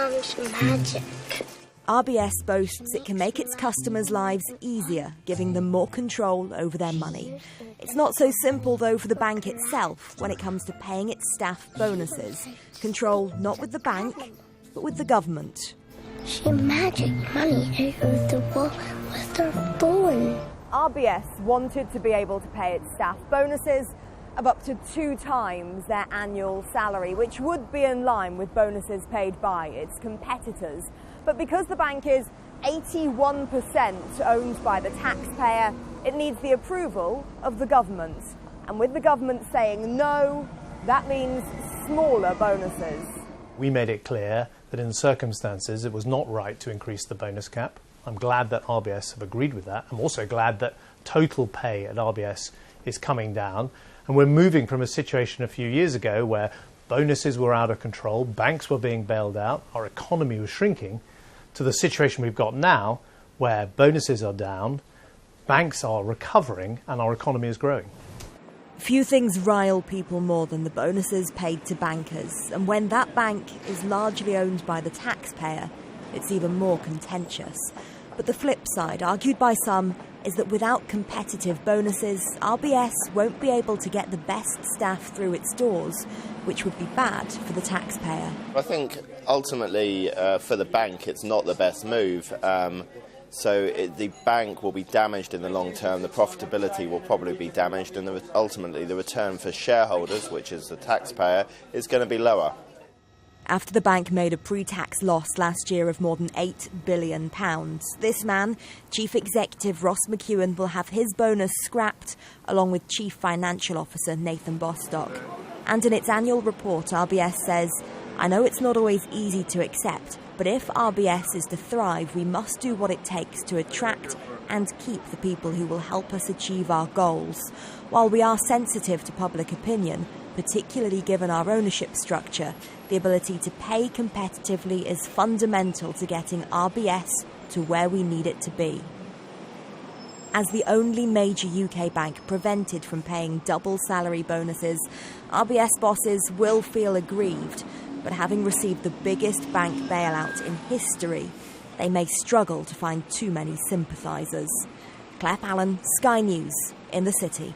Mum's magic. RBS boasts it can make its customers' lives easier, giving them more control over their money. It's not so simple, though, for the bank itself when it comes to paying its staff bonuses. Control not with the bank, but with the government. She magic money over the wall with her phone. RBS wanted to be able to pay its staff bonuses of up to 2 times their annual salary, which would be in line with bonuses paid by its competitors. But because the bank is 81% owned by the taxpayer, it needs the approval of the government. And with the government saying no, that means smaller bonuses. We made it clear that in circumstances it was not right to increase the bonus cap. I'm glad that RBS have agreed with that. I'm also glad that total pay at RBS is coming down. And we're moving from a situation a few years ago where bonuses were out of control, banks were being bailed out, our economy was shrinking, to the situation we've got now where bonuses are down, banks are recovering and our economy is growing. Few things rile people more than the bonuses paid to bankers, and when that bank is largely owned by the taxpayer, it's even more contentious. But the flip side, argued by some, is that without competitive bonuses, RBS won't be able to get the best staff through its doors, which would be bad for the taxpayer. I think ultimately for the bank it's not the best move. The bank will be damaged in the long term, the profitability will probably be damaged, and ultimately the return for shareholders, which is the taxpayer, is going to be lower. After the bank made a pre-tax loss last year of more than £8 billion, this man, Chief Executive Ross McEwan, will have his bonus scrapped, along with Chief Financial Officer Nathan Bostock. And in its annual report, RBS says, "I know it's not always easy to accept, but if RBS is to thrive, we must do what it takes to attract and keep the people who will help us achieve our goals. While we are sensitive to public opinion, particularly given our ownership structure, the ability to pay competitively is fundamental to getting RBS to where we need it to be." As the only major UK bank prevented from paying double salary bonuses, RBS bosses will feel aggrieved, but having received the biggest bank bailout in history, they may struggle to find too many sympathisers. Claire Allen, Sky News, in the City.